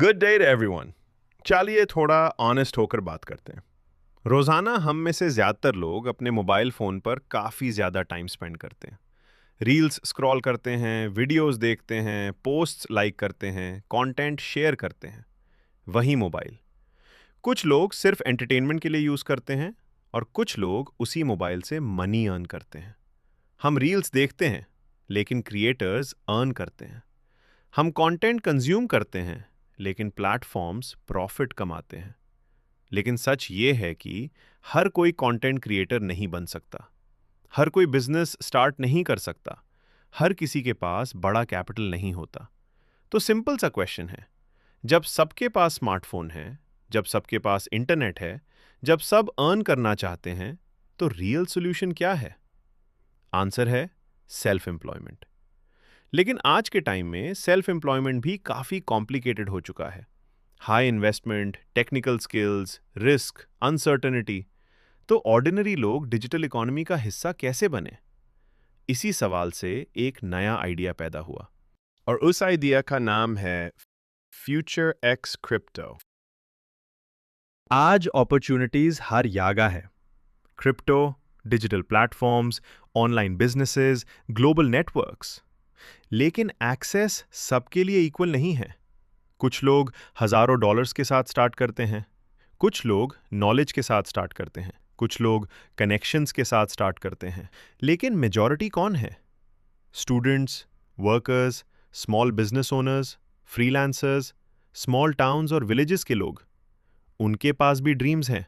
Good day to everyone. चलिए थोड़ा honest होकर बात करते हैं। रोज़ाना हम में से ज़्यादातर लोग अपने मोबाइल फ़ोन पर काफ़ी ज़्यादा टाइम स्पेंड करते हैं। रील्स स्क्रॉल करते हैं, वीडियोस देखते हैं, पोस्ट्स लाइक करते हैं, कंटेंट शेयर करते हैं। वही मोबाइल कुछ लोग सिर्फ एंटरटेनमेंट के लिए यूज़ करते हैं और कुछ लोग उसी मोबाइल से मनी अर्न करते हैं। हम रील्स देखते हैं लेकिन क्रिएटर्स अर्न करते हैं। हम कंटेंट कंज्यूम करते हैं लेकिन प्लेटफॉर्म्स प्रॉफिट कमाते हैं। लेकिन सच ये है कि हर कोई कंटेंट क्रिएटर नहीं बन सकता, हर कोई बिजनेस स्टार्ट नहीं कर सकता, हर किसी के पास बड़ा कैपिटल नहीं होता। तो सिंपल सा क्वेश्चन है, जब सबके पास स्मार्टफोन है, जब सबके पास इंटरनेट है, जब सब अर्न करना चाहते हैं, तो रियल सॉल्यूशन क्या है? आंसर है सेल्फ एम्प्लॉयमेंट। लेकिन आज के टाइम में सेल्फ एम्प्लॉयमेंट भी काफ़ी कॉम्प्लिकेटेड हो चुका है। High investment, technical skills, risk, uncertainty. तो ऑर्डिनरी लोग डिजिटल इकोनॉमी का हिस्सा कैसे बने? इसी सवाल से एक नया आइडिया पैदा हुआ और उस आइडिया का नाम है फ्यूचर एक्स क्रिप्टो। आज अपॉर्चुनिटीज हर यागा है। Crypto, digital platforms, online businesses, global networks. लेकिन एक्सेस सबके लिए इक्वल नहीं है। कुछ लोग हजारों डॉलर्स के साथ स्टार्ट करते हैं, कुछ लोग नॉलेज के साथ स्टार्ट करते हैं, कुछ लोग कनेक्शंस के साथ स्टार्ट करते हैं। लेकिन मेजॉरिटी कौन है? Students, workers, small business owners, freelancers, small towns और विलेजेस के लोग। उनके पास भी ड्रीम्स हैं,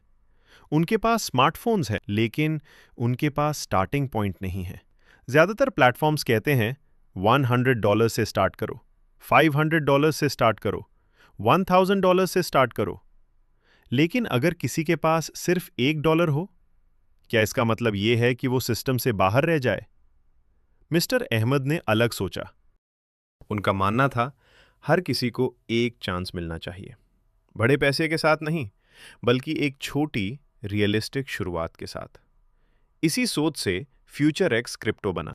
उनके पास स्मार्टफोन्स हैं, लेकिन उनके पास स्टार्टिंग पॉइंट नहीं है। ज्यादातर प्लेटफॉर्म्स कहते हैं $100 से स्टार्ट करो, $500 से स्टार्ट करो, $1000 से स्टार्ट करो। लेकिन अगर किसी के पास सिर्फ $1 हो, क्या इसका मतलब यह है कि वो सिस्टम से बाहर रह जाए? मिस्टर अहमद ने अलग सोचा। उनका मानना था हर किसी को एक चांस मिलना चाहिए, बड़े पैसे के साथ नहीं, बल्कि एक छोटी रियलिस्टिक शुरुआत के साथ। इसी सोच से फ्यूचर एक्स क्रिप्टो बना।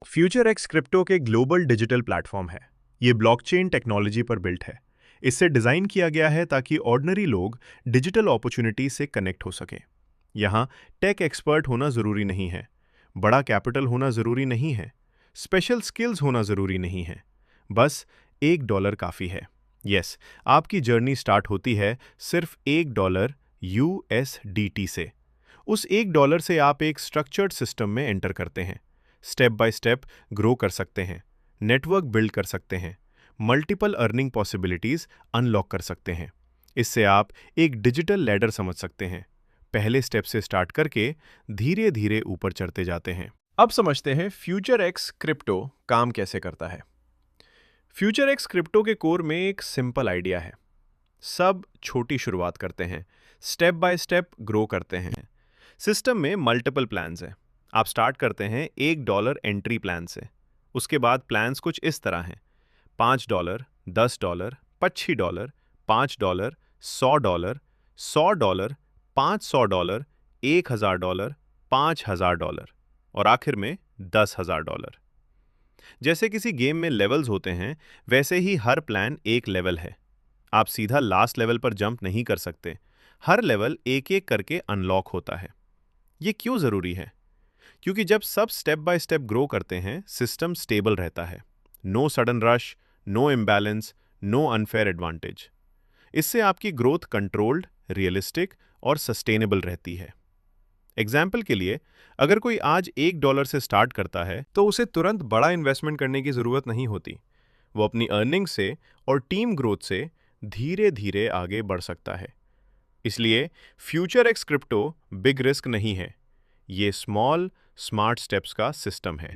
फ्यूचर एक्स क्रिप्टो के ग्लोबल डिजिटल प्लेटफॉर्म है। ये ब्लॉकचेन टेक्नोलॉजी पर बिल्ट है। इससे डिज़ाइन किया गया है ताकि ऑर्डिनरी लोग डिजिटल अपॉर्चुनिटी से कनेक्ट हो सकें। यहाँ टेक एक्सपर्ट होना ज़रूरी नहीं है, बड़ा कैपिटल होना ज़रूरी नहीं है, स्पेशल स्किल्स होना ज़रूरी नहीं है। बस $1 काफ़ी है। यस, आपकी जर्नी स्टार्ट होती है सिर्फ $1 USDT से। उस $1 से आप एक स्ट्रक्चर्ड सिस्टम में एंटर करते हैं, स्टेप बाय स्टेप ग्रो कर सकते हैं, नेटवर्क बिल्ड कर सकते हैं, मल्टीपल अर्निंग पॉसिबिलिटीज अनलॉक कर सकते हैं। इससे आप एक डिजिटल लैडर समझ सकते हैं। पहले स्टेप से स्टार्ट करके धीरे धीरे ऊपर चढ़ते जाते हैं। अब समझते हैं फ्यूचर एक्स क्रिप्टो काम कैसे करता है। फ्यूचर एक्स क्रिप्टो के कोर में एक सिंपल आइडिया है। सब छोटी शुरुआत करते हैं, स्टेप बाय स्टेप ग्रो करते हैं। सिस्टम में मल्टीपल प्लान्स हैं। आप स्टार्ट करते हैं $1 एंट्री प्लान से। उसके बाद प्लान्स कुछ इस तरह हैं: $5, $10, $25, $5, $100, $100, $500, $1000, $5000 और आखिर में $10,000। जैसे किसी गेम में लेवल्स होते हैं, वैसे ही हर प्लान एक लेवल है। आप सीधा लास्ट लेवल पर जंप नहीं कर सकते। हर लेवल एक एक करके अनलॉक होता है। ये क्यों ज़रूरी है? क्योंकि जब सब स्टेप बाय स्टेप ग्रो करते हैं, सिस्टम स्टेबल रहता है। No sudden rush, no imbalance, no unfair advantage. इससे आपकी ग्रोथ कंट्रोल्ड, रियलिस्टिक और सस्टेनेबल रहती है। एग्जाम्पल के लिए, अगर कोई आज $1 से स्टार्ट करता है, तो उसे तुरंत बड़ा इन्वेस्टमेंट करने की ज़रूरत नहीं होती। वो अपनी अर्निंग से और टीम ग्रोथ से धीरे धीरे आगे बढ़ सकता है। इसलिए future x crypto big risk नहीं है, ये स्मॉल स्मार्ट स्टेप्स का सिस्टम है।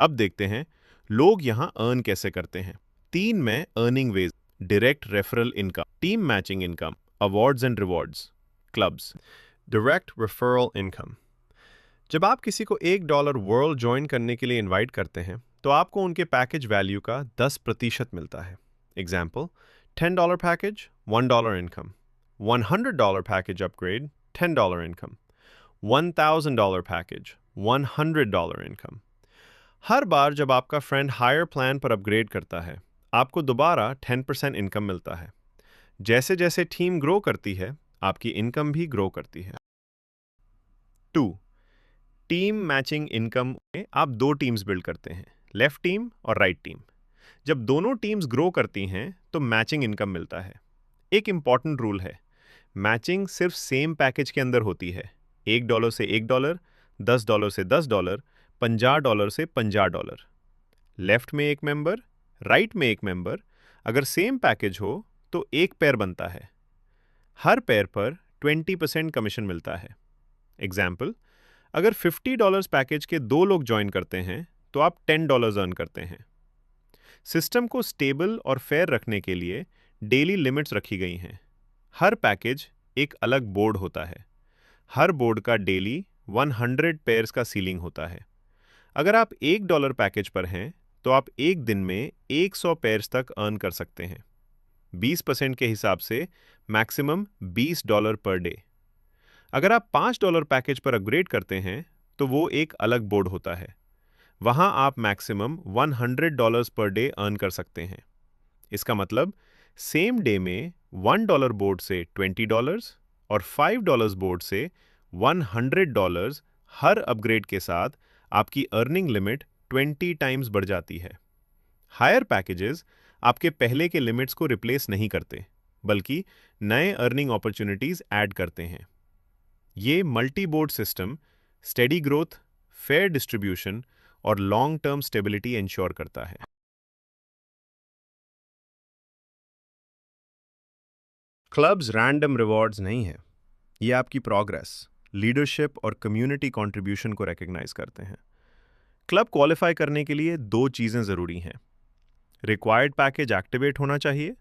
अब देखते हैं लोग यहां अर्न कैसे करते हैं। 3 में earning ways: direct referral income, team matching income, awards and rewards, clubs. Direct referral income: जब आप किसी को $1 वर्ल्ड ज्वाइन करने के लिए इनवाइट करते हैं, तो आपको उनके पैकेज वैल्यू का 10% मिलता है। Example: $10 package, $1 income; $100 package upgrade, $10 income; $1000 package, $100 income. हर बार जब आपका फ्रेंड हायर प्लान पर अपग्रेड करता है, आपको दोबारा 10% इनकम मिलता है। जैसे जैसे टीम ग्रो करती है, आपकी इनकम भी ग्रो करती है। 2. टीम मैचिंग इनकम में आप दो टीम्स बिल्ड करते हैं, लेफ्ट टीम और राइट टीम। जब दोनों टीम्स ग्रो करती हैं तो मैचिंग इनकम मिलता है। एक इंपॉर्टेंट रूल है, मैचिंग सिर्फ सेम पैकेज के अंदर होती है। $1 से $1, $10 से $10, $50 से $50। लेफ्ट में एक मेंबर, राइट में एक मेंबर, अगर सेम पैकेज हो तो एक पेयर बनता है। हर पेयर पर 20% कमीशन मिलता है। एग्जाम्पल, अगर $50 पैकेज के दो लोग ज्वाइन करते हैं तो आप $10 अर्न करते हैं। सिस्टम को स्टेबल और फेयर रखने के लिए डेली लिमिट्स रखी गई हैं। हर पैकेज एक अलग बोर्ड होता है। हर बोर्ड का डेली 100 पेयर्स का सीलिंग होता है। अगर आप $1 पैकेज पर हैं तो आप एक दिन में 100 पेयर्स तक अर्न कर सकते हैं। 20% के हिसाब से मैक्सिमम $20 पर डे। अगर आप $5 पैकेज पर अपग्रेड करते हैं तो वो एक अलग बोर्ड होता है। वहां आप मैक्सिमम $100 पर डे अर्न कर सकते हैं। इसका मतलब सेम डे में $1 बोर्ड से $20 और $5 बोर्ड से $100 हर अपग्रेड के साथ आपकी अर्निंग लिमिट 20 टाइम्स बढ़ जाती है। हायर पैकेजेस आपके पहले के लिमिट्स को रिप्लेस नहीं करते, बल्कि नए अर्निंग अपॉर्चुनिटीज ऐड करते हैं। ये multi board system steady growth, fair distribution और लॉन्ग टर्म स्टेबिलिटी इंश्योर करता है। क्लब्स रैंडम रिवॉर्ड्स नहीं है। ये आपकी प्रोग्रेस, लीडरशिप और कम्युनिटी कंट्रीब्यूशन को रिकॉग्नाइज करते हैं। क्लब क्वालिफाई करने के लिए दो चीज़ें ज़रूरी हैं। रिक्वायर्ड पैकेज एक्टिवेट होना चाहिए,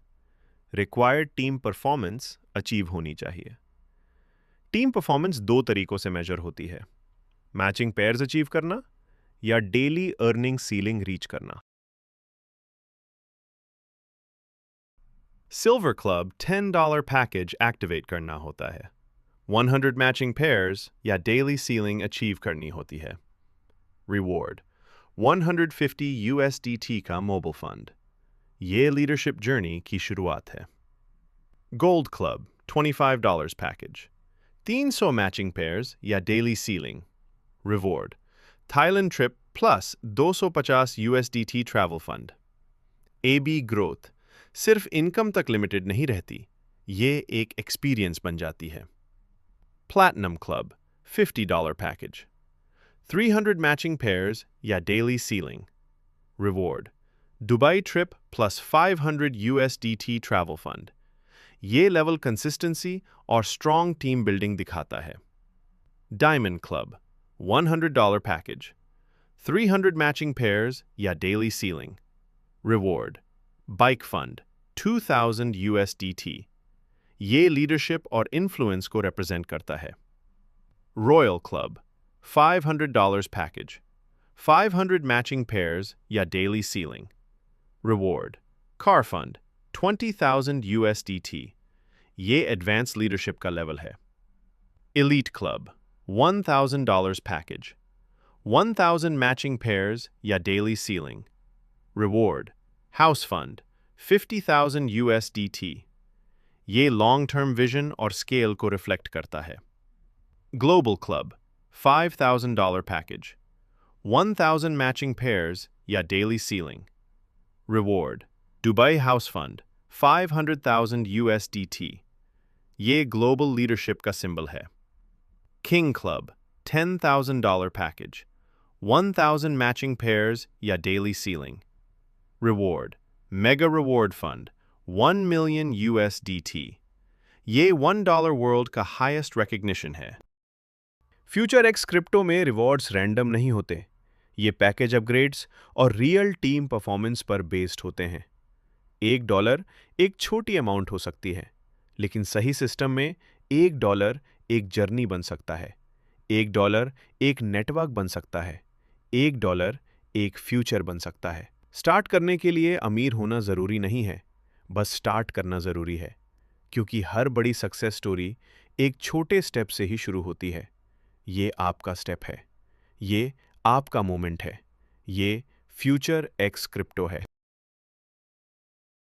रिक्वायर्ड टीम परफॉर्मेंस अचीव होनी चाहिए। टीम परफॉर्मेंस दो तरीकों से मेजर होती है, मैचिंग पेयर्स अचीव करना या डेली अर्निंग सीलिंग रीच करना। सिल्वर क्लब $10 पैकेज एक्टिवेट करना होता है। 100 मैचिंग पेयर्स या डेली सीलिंग अचीव करनी होती है। रिवॉर्ड 150 USDT का मोबाइल फंड। ये लीडरशिप जर्नी की शुरुआत है। Gold club $25 package, 300 matching pairs या daily ceiling. Reward Thailand trip plus 250 USDT travel fund. AB growth सिर्फ इनकम तक लिमिटेड नहीं रहती, ये एक एक्सपीरियंस बन जाती है। Platinum club $50 package, 300 matching pairs या daily ceiling. Reward Dubai trip plus 500 USDT travel fund. ये लेवल कंसिस्टेंसी और स्ट्रॉन्ग टीम बिल्डिंग दिखाता है। Diamond club $100 package, 300 matching pairs या daily ceiling. Reward bike fund 2000 USDT। ये लीडरशिप और influence को represent करता है। Royal club $500 package, 500 matching pairs या daily ceiling. Reward car fund 20,000 USDT। ये एडवांस लीडरशिप का लेवल है। Elite club $1,000 package, 1,000 matching pairs या daily ceiling. Reward house fund 50,000 USDT। ये लॉन्ग टर्म विजन और स्केल को रिफ्लेक्ट करता है। Global club $5,000 package, 1,000 matching pairs या daily ceiling. Reward Dubai house fund 500,000 USDT। ये ग्लोबल लीडरशिप का सिंबल है। King club $10,000 package, 1,000 matching pairs या daily ceiling. Reward mega reward fund 1 million USDT। ये $1 वर्ल्ड का हाईएस्ट रिकग्निशन है। Future x crypto में rewards random नहीं होते। ये पैकेज अपग्रेड्स और रियल टीम परफॉर्मेंस पर बेस्ड होते हैं। $1 एक छोटी अमाउंट हो सकती है, लेकिन सही सिस्टम में $1 एक जर्नी बन सकता है। $1 एक नेटवर्क बन सकता है। $1 एक फ्यूचर बन सकता है। स्टार्ट करने के लिए अमीर होना ज़रूरी नहीं है, बस स्टार्ट करना ज़रूरी है, क्योंकि हर बड़ी सक्सेस स्टोरी एक छोटे स्टेप से ही शुरू होती है। ये आपका स्टेप है, ये आपका मोमेंट है, ये फ्यूचर एक्स क्रिप्टो है।